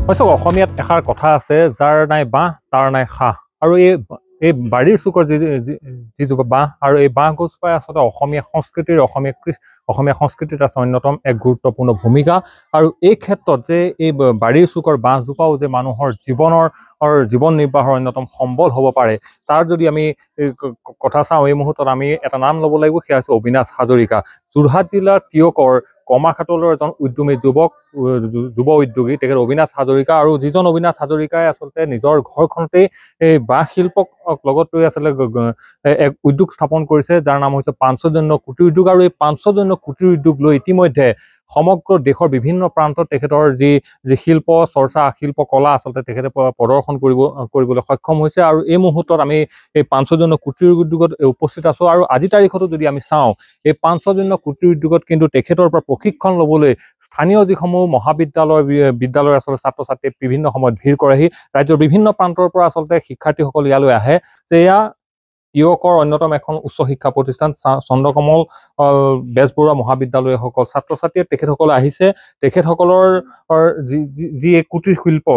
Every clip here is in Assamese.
চাওক অসমীয়াত এষাৰ কথা আছে, যাৰ নাই বাঁহ তাৰ নাই সাহ। আৰু এই বাৰীৰ চুকৰ যিজোপা বাঁহ আৰু এই বাঁহ গছজোপাই আচলতে অসমীয়া সংস্কৃতিত আছে অন্যতম এক গুৰুত্বপূৰ্ণ ভূমিকা। আৰু এই ক্ষেত্ৰত যে এই বাৰীৰ চুকৰ বাঁহজোপাও যে মানুহৰ জীৱন নিৰ্বাহৰ অন্যতম সম্বল হ'ব পাৰে, তাৰ যদি আমি কথা চাওঁ, এই মুহূৰ্তত আমি এটা নাম ল'ব লাগিব, সেয়া হৈছে অবিনাশ হাজৰিকা। যোৰহাট জিলাৰ তিয়কৰ কমাৰখাটলৰ এজন যুৱ উদ্যোগী তেখেত অবিনাশ হাজৰিকা। আৰু যিজন অবিনাশ হাজৰিকাই আচলতে নিজৰ ঘৰখনতেই এই বাঁহ শিল্পক লগত লৈ আচলতে এক উদ্যোগ স্থাপন কৰিছে, যাৰ নাম হৈছে পাঞ্চজন্য কুটিৰ উদ্যোগ। আৰু এই পাঞ্চজন্য কুটিৰ উদ্যোগ লৈ ইতিমধ্যে সমগ্ৰ দেশৰ বিভিন্ন প্ৰান্তত তেখেতৰ যি শিল্প চৰ্চা, শিল্প কলা আচলতে তেখেতে প্ৰদৰ্শন কৰিবলৈ সক্ষম হৈছে। আৰু এই মুহূৰ্তত আমি এই পাঞ্চজন্য কুটিৰ উদ্যোগত উপস্থিত আছো। আৰু আজিৰ তাৰিখতো যদি আমি চাওঁ, এই পাঞ্চজন্য কুটিৰ উদ্যোগত কিন্তু তেখেতৰ পৰা প্ৰশিক্ষণ ল'বলৈ স্থানীয় যিসমূহ বিদ্যালয়ৰ আচলতে ছাত্ৰ ছাত্ৰীয়ে বিভিন্ন সময়ত ভিৰ কৰেহি। ৰাজ্যৰ বিভিন্ন প্ৰান্তৰ পৰা আচলতে শিক্ষাৰ্থীসকল ইয়ালৈ আহে, যে এয়া তিয়কৰ অন্যতম এখন উচ্চ শিক্ষা প্ৰতিষ্ঠান চন্দ্ৰকমল বেজবৰুৱা মহাবিদ্যালয়সকল ছাত্ৰ ছাত্ৰীয়ে তেখেতসকলে আহিছে। তেখেতসকলৰ যি কুটিৰ শিল্প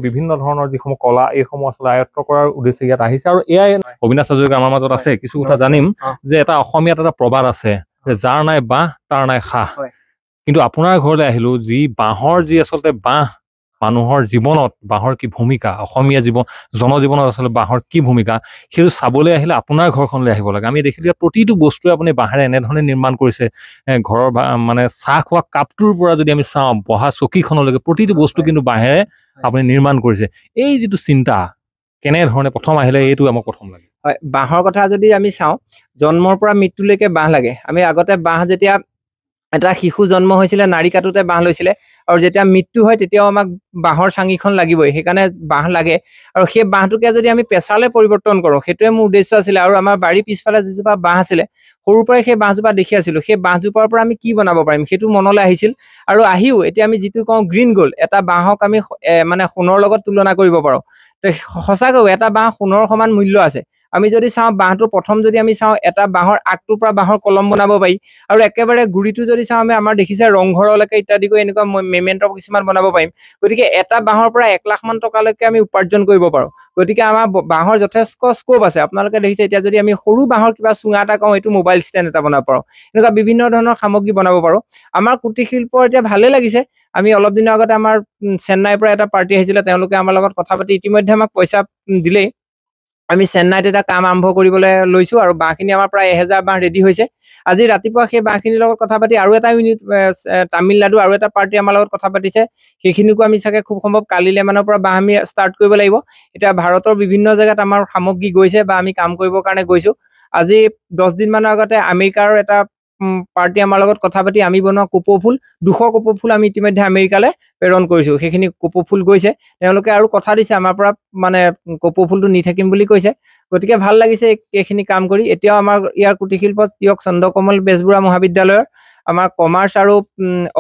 বিভিন্ন ধৰণৰ যিসমূহ কলা, এইসমূহ আচলতে আয়ত্ত কৰাৰ উদ্দেশ্যে ইয়াত আহিছে। আৰু এয়াই অবিনাশ হাজৰিকা আমাৰ মাজত আছে। কিছু কথা জানিম যে এটা অসমীয়াত এটা প্ৰবাদ আছে যে যাৰ নাই বাঁহ তাৰ নাই সাহ। কিন্তু আপোনাৰ ঘৰলৈ আহিলো, যি বাঁহৰ যি আচলতে বাঁহ মানুহৰ জীৱনত বাঁহৰ কি ভূমিকা, অসমীয়া জনজীৱনত আচলতে বাঁহৰ কি ভূমিকা, সেইটো চাবলৈ আহিলে আপোনাৰ ঘৰখনলৈ আহিব লাগে। আমি দেখিলোঁ প্ৰতিটো বস্তুৱে আপুনি বাঁহেৰে এনেধৰণে নিৰ্মাণ কৰিছে। ঘৰৰ মানে চাহ খোৱা কাপটোৰ পৰা যদি আমি চাওঁ, বহা চকীখনলৈকে প্ৰতিটো বস্তু কিন্তু বাঁহেৰে আপুনি নিৰ্মাণ কৰিছে। এই যিটো চিন্তা কেনেধৰণে প্ৰথম আহিলে, এইটো আমাক প্ৰথম লাগে। হয়, বাঁহৰ কথা যদি আমি চাওঁ, জন্মৰ পৰা মৃত্যুলৈকে বাঁহ লাগে। আমি আগতে বাঁহ যেতিয়া এটা শিশু জন্ম হৈছিলে, নাৰী কাটোতে বাঁহ লৈছিলে, আৰু যেতিয়া মৃত্যু হয় তেতিয়াও আমাক বাঁহৰ চাঙিখন লাগিবই। সেইকাৰণে বাঁহ লাগে। আৰু সেই বাঁহটোকে যদি আমি পেচালৈ পৰিৱৰ্তন কৰোঁ, সেইটোৱে মোৰ উদ্দেশ্য আছিলে। আৰু আমাৰ বাৰীৰ পিছফালে যিজোপা বাঁহ আছিলে, সৰুৰ পৰাই সেই বাঁহজোপা দেখি আছিলোঁ। সেই বাঁহজোপাৰ পৰা আমি কি বনাব পাৰিম সেইটো মনলৈ আহিছিল। আৰু আহিও এতিয়া আমি যিটো কওঁ গ্ৰীণ গ'ল্ড, এটা বাঁহক আমি মানে সোণৰ লগত তুলনা কৰিব পাৰোঁ। তো সঁচাকৈ এটা বাঁহ সোণৰ সমান মূল্য আছে। আমি যদি চাওঁ, বাঁহটো প্ৰথম যদি আমি চাওঁ, এটা বাঁহৰ আগটোৰ পৰা বাঁহৰ কলম বনাব পাৰি। আৰু একেবাৰে গুৰিটো যদি চাওঁ, আমাৰ দেখিছে ৰংঘৰলৈকে ইত্যাদি কৰি এনেকুৱা মেমেণ্ট কিছুমান বনাব পাৰিম। গতিকে এটা বাঁহৰ পৰা 1 লাখ মান টকালৈকে আমি উপাৰ্জন কৰিব পাৰোঁ। গতিকে আমাৰ বাঁহৰ যথেষ্ট স্কোপ আছে। আপোনালোকে দেখিছে, এতিয়া যদি আমি সৰু বাঁহৰ কিবা চুঙা এটা কওঁ, এইটো মোবাইল ষ্টেণ্ড এটা বনাব পাৰোঁ। এনেকুৱা বিভিন্ন ধৰণৰ সামগ্ৰী বনাব পাৰোঁ। আমাৰ কুটিৰ শিল্প এতিয়া ভালেই লাগিছে। আমি অলপ দিনৰ আগতে আমাৰ চেন্নাইৰ পৰা এটা পাৰ্টি আহিছিলে, তেওঁলোকে আমাৰ লগত কথা পাতি ইতিমধ্যে আমাক পইচা দিলেই। আমি চেন্নাইত এটা কাম আৰম্ভ কৰিবলৈ লৈছোঁ। আৰু বাঁহখিনি আমাৰ প্ৰায় 1000 বাঁহ ৰেডি হৈছে। আজি ৰাতিপুৱা সেই বাঁহখিনিৰ লগত কথা পাতি আৰু এটা ইউনিট তামিলনাডু আৰু এটা পাৰ্টি আমাৰ লগত কথা পাতিছে। সেইখিনিকো আমি চাগে খুব সম্ভৱ কালিলৈ মানৰ পৰা বাঁহ আমি ষ্টাৰ্ট কৰিব লাগিব। এতিয়া ভাৰতৰ বিভিন্ন জেগাত আমাৰ সামগ্ৰী গৈছে বা আমি কাম কৰিবৰ কাৰণে গৈছোঁ। আজি 10 দিন মানৰ আগতে আমেৰিকাৰ এটা পাৰ্টি আমাৰ লগত কথা পাতি আমি বনোৱা কপৌ ফুল 200 কপৌ ফুল আমি ইতিমধ্যে আমেৰিকালৈ প্ৰেৰণ কৰিছোঁ। সেইখিনি কপৌ ফুল গৈছে। তেওঁলোকে আৰু কথা দিছে আমাৰ পৰা, মানে কপৌ ফুলটো নি থাকিম বুলি কৈছে। গতিকে ভাল লাগিছে এইখিনি কাম কৰি। এতিয়াও আমাৰ ইয়াৰ কুটিৰ শিল্পত তিয়ক চন্দ্ৰকমল বেজবৰুৱা মহাবিদ্যালয়ৰ আমাৰ কমাৰ্চ আৰু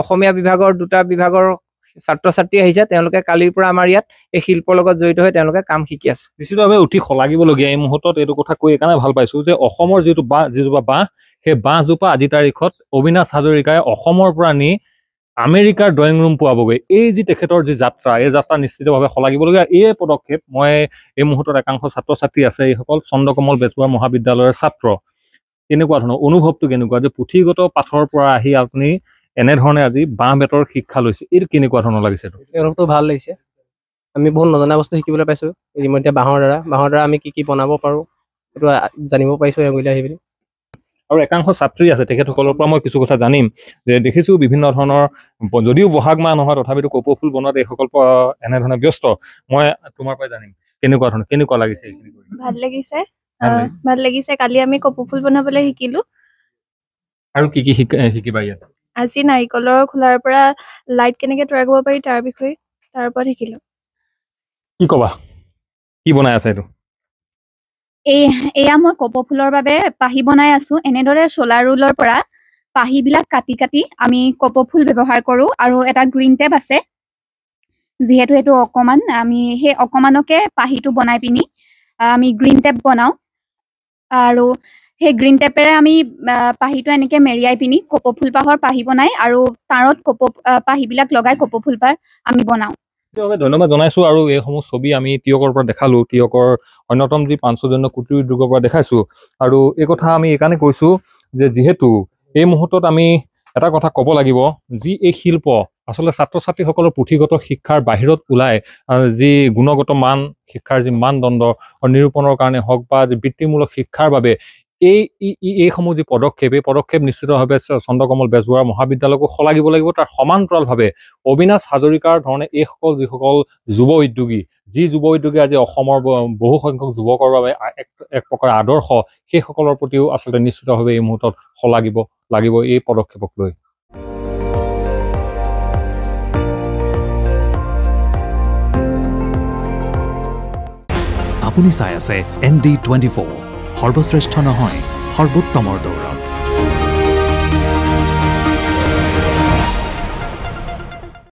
অসমীয়া বিভাগৰ 2টা বিভাগৰ ছাত্ৰ ছাত্ৰী আহিছে। তেওঁলোকে কালিৰ পৰা আমাৰ ইয়াত এই শিল্পৰ লগত জড়িত হৈ তেওঁলোকে কাম শিকি আছে। নিশ্চিতভাৱে অতি শলাগিবলগীয়া। এই মুহূৰ্তত এইটো কথা কৈ এইকাৰণে ভাল পাইছোঁ যে অসমৰ যিজোপা বাঁহ, সেই বাঁহজোপা আজিৰ তাৰিখত অবিনাশ হাজৰিকাই অসমৰ পৰা নি আমেৰিকাৰ ড্ৰয়িং ৰুম পোৱাবগৈ। এই যি তেখেতৰ যি যাত্ৰা, এই যাত্ৰা নিশ্চিতভাৱে শলাগিবলগীয়া। এই পদক্ষেপ মই এই মুহূৰ্তত একাংশ ছাত্ৰ ছাত্ৰী আছে, এইসকল চন্দ্ৰকমল বেজবৰুৱা মহাবিদ্যালয়ৰ ছাত্ৰ। কেনেকুৱা ধৰণৰ অনুভৱটো কেনেকুৱা যে পুথিগত পাঠৰ পৰা আহি আপুনি এনেধৰণে আজি বাঁহ বেতৰ শিক্ষা লৈছে, এইটো কেনেকুৱা ধৰণৰ লাগিছে? অনুভৱটো ভাল লাগিছে। আমি বহুত নজনা বস্তু শিকিবলৈ পাইছোঁ ইতিমধ্যে। বাঁহৰ দ্বাৰা আমি কি বনাব পাৰোঁ সেইটো জানিব পাৰিছোঁ এগুলীয়া আহি পিনি। আৰু একাংশ ছাত্ৰী আছে, তেখেতসকলৰ পৰা মই কিছু কথা জানিম যে দেখিছোঁ বিভিন্ন ধৰণৰ, যদিও বহাগ মাহ নহয় তথাপিতো কপৌ ফুল বনোৱাত এইসকল এনেধৰণে ব্যস্ত। মই তোমাৰ পৰা জানিম কেনেকুৱা লাগিছে এইখিনি কৰি? ভাল লাগিছে। কালি আমি কপৌ ফুল বনাবলৈ শিকিলোঁ। আৰু কি শিকিবা ইয়াত? আজি নাৰিকলৰ খোলাৰ পৰা লাইট কেনেকৈ তৈয়াৰ কৰিব পাৰি তাৰ বিষয়ে, তাৰ ওপৰত শিকিলোঁ। কি ক'বা, কি বনাই আছে এইটো? এয়া মই কপৌ ফুলৰ বাবে পাহি বনাই আছো। এনেদৰে চোলাৰ ৰুলৰ পৰা পাহিবিলাক কাটি কাটি আমি কপৌ ফুল ব্যৱহাৰ কৰোঁ। আৰু এটা গ্ৰীণ টেপ আছে, যিহেতু এইটো অকণমান, আমি সেই অকণমানকে পাহিটো বনাই পিনি আমি গ্ৰীণ টেপ বনাওঁ। আৰু সেই গ্ৰীণ টেপেৰে আমি পাহিটো এনেকৈ মেৰিয়াই পিনি কপৌ ফুলপাহৰ পাহি বনাই আৰু তাঁৰত পাহিবিলাক লগাই কপৌ ফুলপাহ আমি বনাওঁ। ধন্যবাদ জনাইছো আৰু এইসমূহ ছবি আমি টিয়কৰ পৰা দেখালো টিয়কৰ অন্যতম যি পাঞ্চজন্য কুটিৰ উদ্যোগৰ পৰা দেখাইছো আৰু এই কথা আমি এইকাৰণে কৈছো যে যিহেতু এই মুহূৰ্তত আমি এটা কথা ক'ব লাগিব যি এই শিল্প আচলতে ছাত্ৰ ছাত্ৰীসকলৰ পুথিগত শিক্ষাৰ বাহিৰত ওলাই যি গুণগত মান শিক্ষাৰ যি মানদণ্ড নিৰূপণৰ কাৰণে হওক বা বৃত্তিমূলক শিক্ষাৰ বাবে এইসমূহ যি পদক্ষেপ এই পদক্ষেপ নিশ্চিতভাৱে চন্দ্ৰকমল বেজবৰুৱা মহাবিদ্যালয়কো শলাগিব লাগিব তাৰ সমান্তৰালভাৱে অবিনাশ হাজৰিকাৰ ধৰণে এইসকল যিসকল যুৱ উদ্যোগী আজি অসমৰ বহু সংখ্যক যুৱকৰ বাবে এক প্ৰকাৰ আদৰ্শ সেইসকলৰ প্ৰতিও আচলতে নিশ্চিতভাৱে এই মুহূৰ্তত শলাগিব লাগিব এই পদক্ষেপক লৈ আপুনি চাই আছে ND24 সৰ্বশ্ৰেষ্ঠ নহয় সৰ্বোত্তমৰ দৌৰত